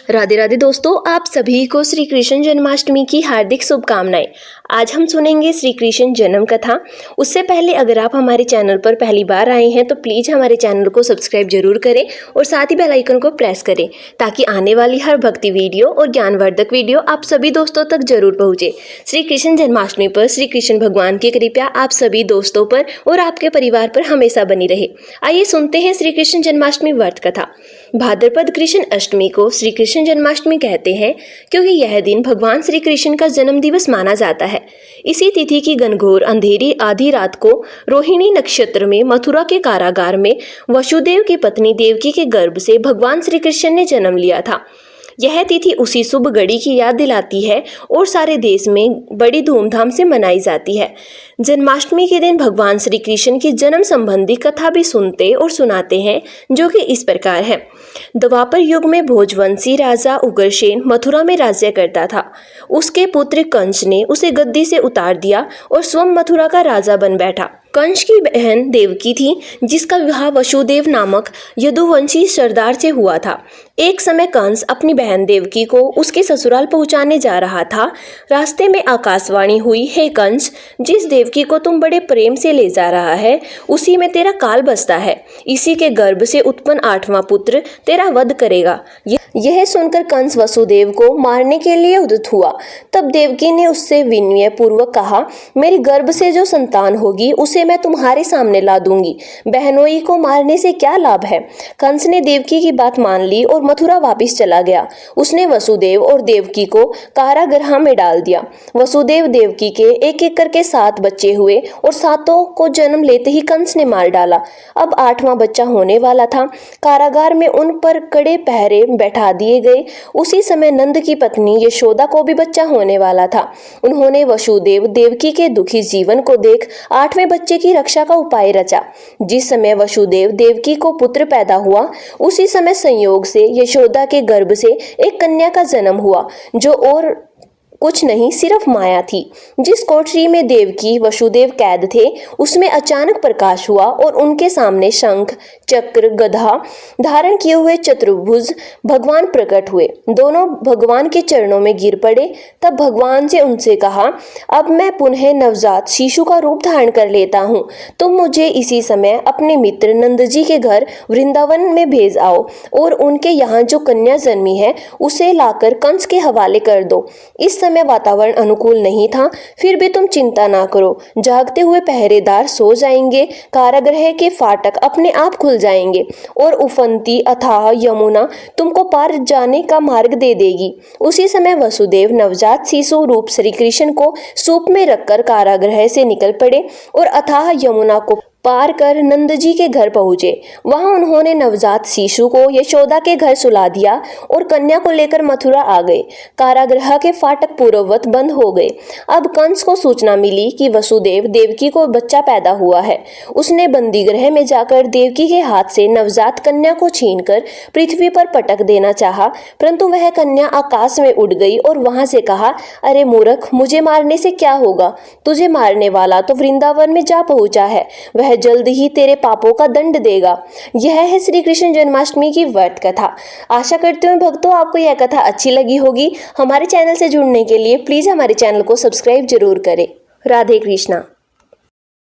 राधे राधे दोस्तों, आप सभी को श्री कृष्ण जन्माष्टमी की हार्दिक शुभकामनाएं। आज हम सुनेंगे श्री कृष्ण जन्म कथा। उससे पहले अगर आप हमारे चैनल पर पहली बार आए हैं तो प्लीज़ हमारे चैनल को सब्सक्राइब जरूर करें और साथ ही बेल आइकन को प्रेस करें ताकि आने वाली हर भक्ति वीडियो और ज्ञानवर्धक वीडियो आप सभी दोस्तों तक जरूर पहुँचे। श्री कृष्ण जन्माष्टमी पर श्री कृष्ण भगवान की कृपा आप सभी दोस्तों पर और आपके परिवार पर हमेशा बनी रहे। आइए सुनते हैं श्री कृष्ण जन्माष्टमी व्रत कथा। भाद्रपद कृष्ण अष्टमी को श्री कृष्ण जन्माष्टमी कहते हैं क्योंकि यह दिन भगवान श्री कृष्ण का जन्म दिवस माना जाता है। इसी तिथि की घनघोर अंधेरी आधी रात को रोहिणी नक्षत्र में मथुरा के कारागार में वसुदेव की पत्नी देवकी के गर्भ से भगवान श्री कृष्ण ने जन्म लिया था। यह तिथि उसी शुभ घड़ी की याद दिलाती है और सारे देश में बड़ी धूमधाम से मनाई जाती है। जन्माष्टमी के दिन भगवान श्री कृष्ण की जन्म संबंधी कथा भी सुनते और सुनाते हैं, जो कि इस प्रकार है। द्वापर युग में भोजवंशी राजा उग्रसेन मथुरा में राज्य करता था। उसके पुत्र कंस ने उसे गद्दी से उतार दिया और स्वयं मथुरा का राजा बन बैठा। कंस की बहन देवकी थी, जिसका विवाह वसुदेव नामक यदुवंशी सरदार से हुआ था। एक समय कंस अपनी बहन देवकी को उसके ससुराल पहुंचाने जा रहा था। रास्ते में आकाशवाणी हुई, हे कंस, जिस देवकी को तुम बड़े प्रेम से ले जा रहा है उसी में तेरा काल बसता है। इसी के गर्भ से उत्पन्न 8वां पुत्र तेरा वध करेगा। यह सुनकर कंस वसुदेव को मारने के लिए उद्यत हुआ। तब देवकी ने उससे विनय पूर्वक कहा, मेरी गर्भ से जो संतान होगी उसे मैं तुम्हारे सामने ला दूंगी। बहनोई को मारने से क्या लाभ है। कंस ने देवकी की बात मान ली और मथुरा वापस चला गया। उसने वसुदेव और देवकी को कारागृह में डाल दिया। वसुदेव देवकी के एक एक करके 7 बच्चे हुए और 7 को जन्म लेते ही कंस ने मार डाला। अब 8वां बच्चा होने वाला था। कारागार में उन पर कड़े पहरे बैठा दिए गए। उसी समय नंद की पत्नी यशोदा को भी बच्चा होने वाला था। उन्होंने वसुदेव देवकी के दुखी जीवन को देख 8वें बच्चे की रक्षा का उपाय रचा। जिस समय वसुदेव देवकी को पुत्र पैदा हुआ उसी समय संयोग से यशोदा के गर्भ से एक कन्या का जन्म हुआ, जो और कुछ नहीं सिर्फ माया थी। जिस कोठरी में देवकी वसुदेव कैद थे उसमें अचानक प्रकाश हुआ और उनके सामने शंख चक्र गदा धारण किए हुए चतुर्भुज भगवान प्रकट हुए। दोनों भगवान के चरणों में गिर पड़े। तब भगवान से उनसे कहा, अब मैं पुनः नवजात शिशु का रूप धारण कर लेता हूँ। तुम मुझे इसी समय अपने मित्र नंद जी के घर वृंदावन में भेज आओ और उनके यहाँ जो कन्या जन्मी है उसे लाकर कंस के हवाले कर दो। इस समय वातावरण अनुकूल नहीं था, फिर भी तुम चिंता ना करो। जागते हुए पहरेदार सो जाएंगे, कारागृह के फाटक अपने आप खुल जाएंगे और उफनती अथाह यमुना तुमको पार जाने का मार्ग दे देगी। उसी समय वसुदेव नवजात शिशु रूप श्री कृष्ण को सूप में रखकर कारागृह से निकल पड़े और अथाह यमुना को पार कर नंद जी के घर पहुंचे। वहां उन्होंने नवजात शिशु को यशोदा के घर सुला दिया और कन्या को लेकर मथुरा आ गए। कारागृह के फाटक पूर्ववत बंद हो गए। अब कंस को सूचना मिली कि वसुदेव देवकी को बच्चा पैदा हुआ है। उसने बंदीगृह में जाकर देवकी के हाथ से नवजात कन्या को छीनकर पृथ्वी पर पटक देना चाहा, परंतु वह कन्या आकाश में उड़ गई और वहां से कहा, अरे मूर्ख, मुझे मारने से क्या होगा। तुझे मारने वाला तो वृंदावन में जा पहुंचा है, वह जल्द ही तेरे पापों का दंड देगा। यह है श्री कृष्ण जन्माष्टमी की व्रत कथा। आशा करते हैं भक्तों आपको यह कथा अच्छी लगी होगी। हमारे चैनल से जुड़ने के लिए प्लीज हमारे चैनल को सब्सक्राइब जरूर करें। राधे कृष्णा।